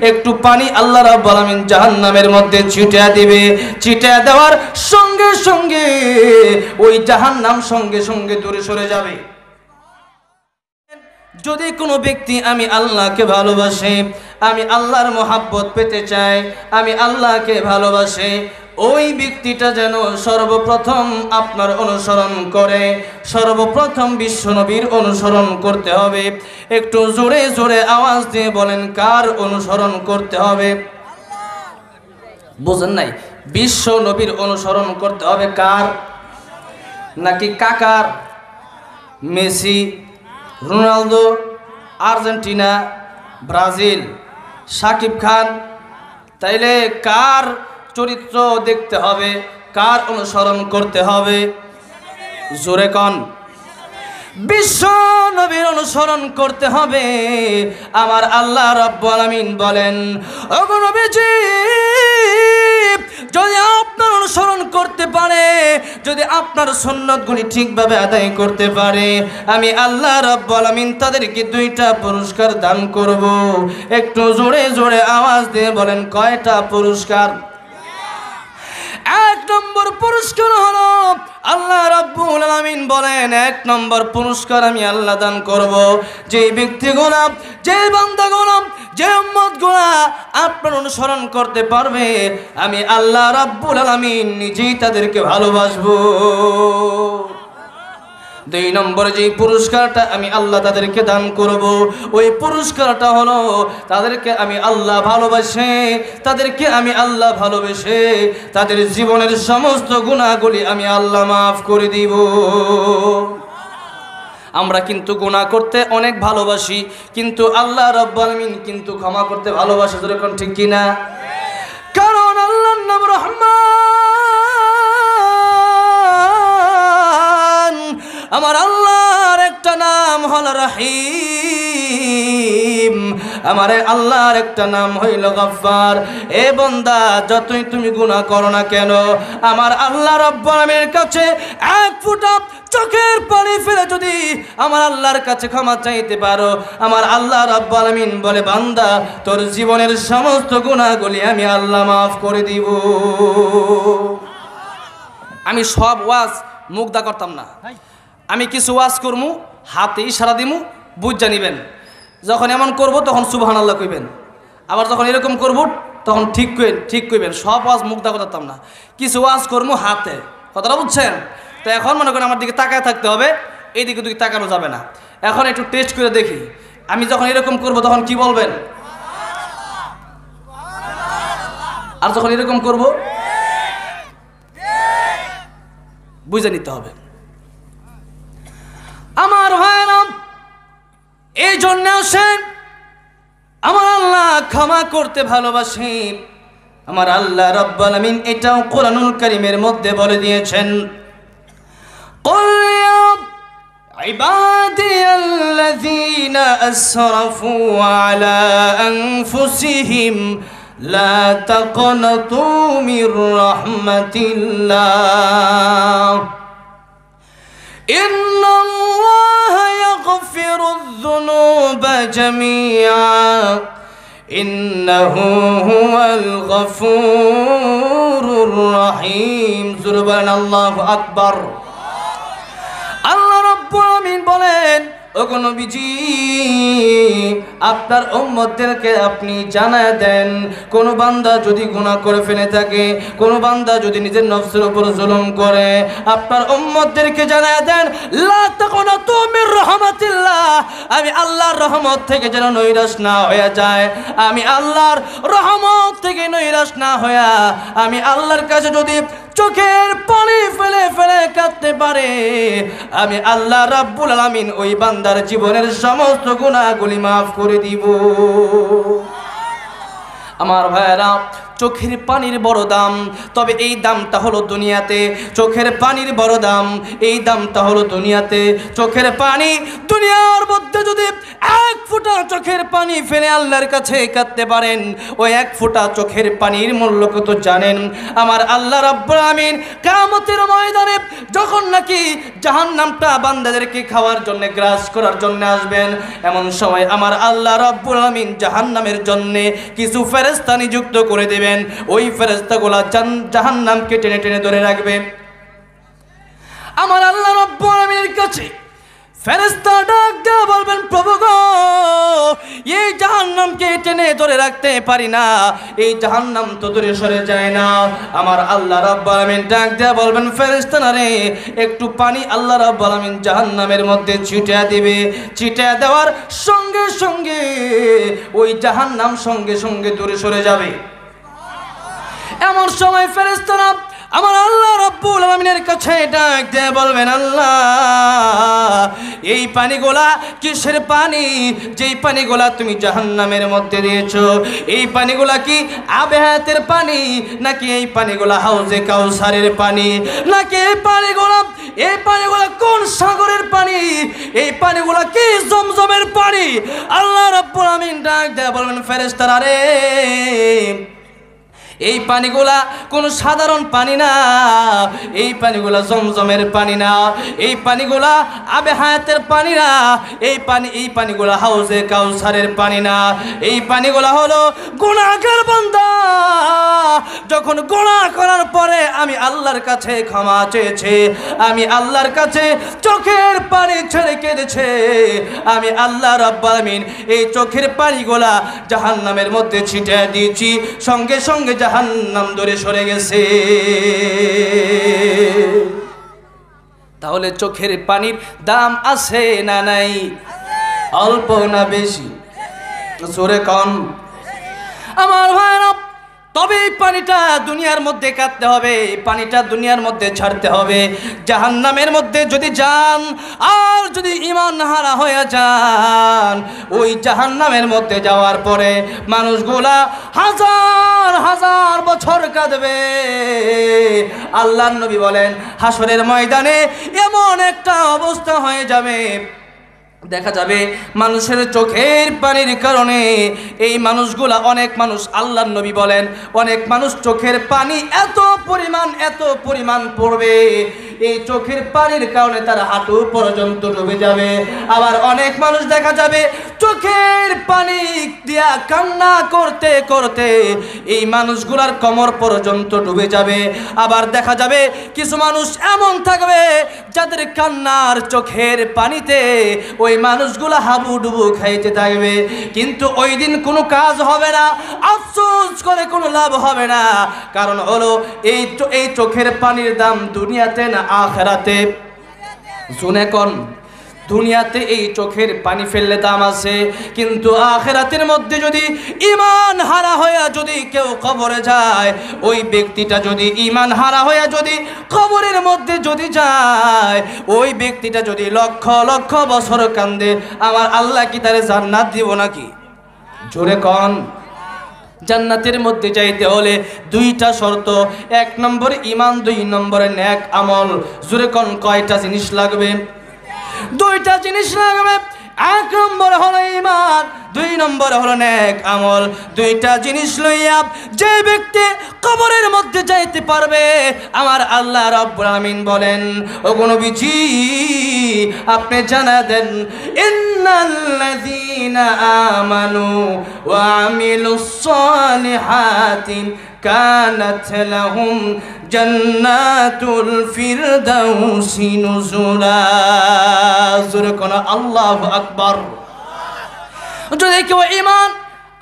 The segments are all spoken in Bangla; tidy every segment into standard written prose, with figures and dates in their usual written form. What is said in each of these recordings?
একটু পানি আল্লাহ রাব্বুল আলামিন জাহান্নামের মধ্যে ছিটিয়ে দিবে। ছিটিয়ে দেওয়ার সঙ্গে সঙ্গে ওই জাহান্নাম সঙ্গে সঙ্গে দূরে সরে যাবে। যদি কোনো ব্যক্তি আমি আল্লাহকে ভালোবাসে, আমি আল্লাহর মহাব্বত পেতে চাই, আমি আল্লাহকে ভালোবাসে, ওই ব্যক্তিটা যেন সর্বপ্রথম আপনার অনুসরণ করে, সর্বপ্রথম বিশ্বনবীর অনুসরণ করতে হবে। একটু জোরে জোরে আওয়াজ দিয়ে বলেন, কার অনুসরণ করতে হবে? বুঝেন নাই? বিশ্বনবীর অনুসরণ করতে হবে। কার? নাকি কাকার? Messi, Ronaldo, Argentina, Brazil, Shakib Khan? তাইলে কার চরিত্র দেখতে হবে, কার অনুসরণ করতে হবে? জোরে কন। বিশ্ব নবীর অনুসরণ করতে হবে। আমার আল্লাহ রাব্বুল আলামিন বলেন, ওগো নবীজি, যদি আপনার অনুসরণ করতে পারে, যদি আপনার সুন্নতগুলি ঠিকভাবে আদায় করতে পারে, আমি আল্লাহ রাব্বুল আলামিন তাদেরকে 2টা পুরস্কার দান করব। একটু জোরে জোরে আওয়াজ দিয়ে বলেন, কয়টা পুরস্কার? 1 নম্বর পুরস্কার হলো, আল্লাহ রাব্বুল আলামিন বলেন, 1 নম্বর পুরস্কার আমি আল্লাহ দান করব, যে ব্যক্তিগুলো, যে বান্দাগুলো, যে উম্মতগুলো আপনার অনুসরণ করতে পারবে, আমি আল্লাহ রাব্বুল আলামিন নিজেই তাদেরকে ভালোবাসবো। 2 নম্বর যে পুরস্কারটা আমি আল্লাহ তাদেরকে দান করব, ওই পুরস্কারটা হলো, তাদেরকে আমি আল্লাহ ভালোবাসে, তাদেরকে আমি আল্লাহ ভালোবেসে তাদের জীবনের সমস্ত গুনাহগুলি আমি আল্লাহ মাফ করে দিব। আমরা কিন্তু গুনাহ করতে অনেক ভালোবাসি, কিন্তু আল্লাহ রাব্বুল আলামিন কিন্তু ক্ষমা করতে ভালোবাসে। যখন ঠিক কিনা? কারণ আল্লাহর নাম রহমান, আমার আল্লাহর একটা নাম হলো রহিম, আমার আল্লাহর একটা নাম হইল গফফার। এ বান্দা, যতই তুমি গুনাহ করো না কেন, আমার আল্লাহ রাব্বুল আলামিনের কাছে 1 ফোঁটা চোখের পানি ফেলে যদি আমার আল্লাহর কাছে ক্ষমা চাইতে পারো, আমার আল্লাহ রাব্বুল আলামিন বলে, বান্দা, তোর জীবনের সমস্ত গুনাহগুলি আমি আল্লাহ মাফ করে দিব। আমি সব ওয়াজ মুগ্ধা করতাম না, আমি কিছু ওয়াজ করমু, হাতে ইশারা দিমু, বুঝা নিবেন। যখন এমন করব তখন সুবহানাল্লাহ কইবেন, আবার যখন এরকম করব তখন ঠিক কইবেন। সব ওয়াজ মুগ্ধা করতাম না, কিছু ওয়াজ করমু হাতে। কথাটা বুঝছেন? তো এখন মনে করেন আমার দিকে তাকায় থাকতে হবে, এই দিকে তাকানো যাবে না। এখন একটু টেস্ট করে দেখি, আমি যখন এরকম করব তখন কি বলবেন? আর যখন এরকম করব বুঝে নিতে হবে। আমার ভাইরা, এই জন্য আসেন, আমার আল্লাহ ক্ষমা করতে ভালোবাসে। আমার আল্লাহ রাব্বুল আলামিন এটাও কোরআনুল কারীমের মধ্যে বলে দিয়েছেন, قل يا عبادي الذين أسرفوا على أنفسهم لا تقنطوا من رحمة الله إن الله يغفر الذنوب جميعا إنه هو الغفور الرحيم سبحان الله أكبر আল্লাহ রাব্বুল আলামিন বলেন, ওগো নবীজি, আপনার উম্মতদেরকে আপনি জানায় দেন, কোন বান্দা যদি গুনাহ করে ফেলে থাকে, কোন বান্দা যদি নিজের নফসের উপর জুলুম করে, আপনার উম্মতদেরকে জানায় দেন, লা তাকুনাতু মির রাহমাতিল্লাহ, আমি আল্লাহর রহমত থেকে যেন নৈরাশ না হয়ে যায়। আমি আল্লাহর রহমত থেকে নৈরাশ না হয়ে আমি আল্লাহর কাছে যদি চোখের পানি ফেলে ফেলে কাঁদতে পারে, আমি আল্লাহ রাব্বুল আলামিন ওই বান্দার জীবনের সমস্ত গুনাহগুলি মাফ করে দিব। আমার ভাইরা, চোখের পানির বড় দাম, তবে এই দামটা হলো দুনিয়াতে। চোখের পানির বড় দাম, এই দামটা হলো দুনিয়াতে। চোখের পানি দুনিয়ার মধ্যে যদি এক ফোঁটা চোখের পানি ফেলে আল্লাহর কাছে কাঁদতে পারেন, ওই এক ফোঁটা চোখের পানির মূল্য কত জানেন? আমার আল্লাহ রাব্বুল আমিন কিয়ামতের ময়দানে যখন নাকি জাহান্নামটা বান্দাদেরকে খাওয়ার জন্য, গ্রাস করার জন্য আসবেন, এমন সময় আমার আল্লাহ রাব্বুল আমিন জাহান্নামের জন্য কিছু ফেরেশতা নিযুক্ত করে দেবেন। ওই ফেরেশতাগুলো জাহান্নামকে টেনে টেনে ধরে রাখবে। আমার আল্লাহ রাব্বুল আমিনের কাছে ফেরেশতা ডাক দিয়ে বলবেন, প্রভু গো, এই জাহান্নামকে টেনে ধরে রাখতে পারি না, এই জাহান্নাম তো দূরে সরে যায় না। আমার আল্লাহ রাব্বুল আমিন ডাক দিয়ে বলবেন, ফেরেশতা রে, একটু পানি আল্লাহ রাব্বুল আমিন জাহান্নামের মধ্যে ছিটিয়ে দিবে। ছিটিয়ে দেওয়ার সঙ্গে সঙ্গে ওই জাহান্নাম সঙ্গে সঙ্গে দূরে সরে যাবে। এমন সময় ফেরেশতারা আমার আল্লাহ রাব্বুল আমিনের কাছে ডাক দিয়ে বলবেন, আল্লাহ, এই পানিগুলা কিসের পানি? যেই পানিগুলা তুমি জাহান্নামের মধ্যে দিয়েছো, এই পানিগুলা কি আবে হায়াতের পানি, নাকি এই পানিগুলা হাউজে কাউসারের পানি, নাকি এই পানিগুলা কোন সাগরের পানি? এই পানিগুলা কি জমজমের পানি? আল্লাহ রাব্বুল আমিন ডাক দিয়ে বলবেন, ফেরেশতারা রে, এই পানিগুলা কোনো সাধারণ পানি না, এই পানিগুলা জমজমের পানি না, এই পানিগুলা আবে হায়াতের পানি না, এই পানিগুলা হাউজে কাউসারের পানি না। এই পানিগুলা হলো গুনাহগার বান্দা যখন গুনাহ করার পরে আমি আল্লাহর কাছে ক্ষমা চেয়েছে, আমি আল্লাহর কাছে চোখের পানি ছেড়ে কেঁদেছে, আমি আল্লাহ রাব্বুল আমিন এই চোখের পানিগুলা জাহান্নামের মধ্যে ছিটিয়ে দিয়েছি, সঙ্গে সঙ্গে জাহান্নাম দূরে সরে গেছে। তাহলে চোখের পানির দাম আছে না নাই? অল্প না বেশি? জোরে কন আমার ভাইরা। তবে এই পানিটা দুনিয়ার মধ্যে কাটতে হবে, পানিটা দুনিয়ার মধ্যে ছাড়তে হবে। জাহান্নামের মধ্যে যদি যান আর যদি ঈমান হারা হয়ে যান, ওই জাহান্নামের মধ্যে যাওয়ার পরে মানুষগুলা হাজার হাজার বছর কাঁদবে। আল্লাহর নবী বলেন, হাসরের ময়দানে এমন একটা অবস্থা হয়ে যাবে, দেখা যাবে মানুষের চোখের পানির কারণে এই মানুষগুলা, অনেক মানুষ, আল্লাহর নবী বলেন, অনেক মানুষ চোখের পানি এত পরিমাণ পড়বে, এই চোখের পানির কারণে তার হাঁটু পর্যন্ত ডুবে যাবে। আবার অনেক মানুষ দেখা যাবে চোখের পানি দিয়া কান্না করতে করতে এই মানুষগুলার কোমর পর্যন্ত ডুবে যাবে। আবার দেখা যাবে কিছু মানুষ এমন থাকবে যাদের কান্নার চোখের পানিতে ওই মানুষগুলা হাবুডুবু খাইতে থাকবে, কিন্তু ওই দিন কোনো কাজ হবে না, আফসোস করে কোনো লাভ হবে না। কারণ হলো এই চোখের পানির দাম দুনিয়াতে না আখিরাতে? শুনে কোন দুনিয়াতে এই চোখের পানি ফেললে দাম আছে, কিন্তু আখিরাতের মধ্যে যদি ঈমান হারা হয়ে যদি কেউ কবরে যায়, ওই ব্যক্তিটা যদি ঈমান হারা হয়ে যদি কবরের মধ্যে যদি যায়, ওই ব্যক্তিটা যদি লক্ষ লক্ষ বছর কান্দে, আমার আল্লাহ কি তারে জান্নাত দিব নাকি? জোরে কোন। জান্নাতের মধ্যে যাইতে হলে দুইটা শর্ত, এক নম্বর ঈমান, দুই নম্বরে নেক আমল। জোরে কোন, কয়টা জিনিস লাগবে? দুইটা জিনিস লাগবে। এক নম্বর হলো ঈমান, দুই নম্বর হলো নেক আমল। দুইটা জিনিস লইয়া যে ব্যক্তি কবরের মধ্যে যাইতে পারবে, আমার আল্লাহ রাব্বুল আমিন বলেন, ওগো নবীজি আপনি জানা দেন, ইন্নাল্লাযীনা আমানু ওয়া আমিলুস সালিহাতি কানাত লাহুম জান্নাতুল ফিরদাউসি নুজুলা। জোরে কোন আল্লাহু আকবার। যদি কেউ ঈমান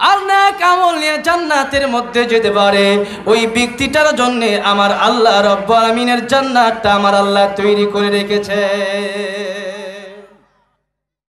আর নেক আমল নিয়ে জান্নাতের মধ্যে যেতে পারে, ওই ব্যক্তিটার জন্য আমার আল্লাহ রাব্বুল আমিনের জান্নাতটা আমার আল্লাহ তৈরি করে রেখেছে।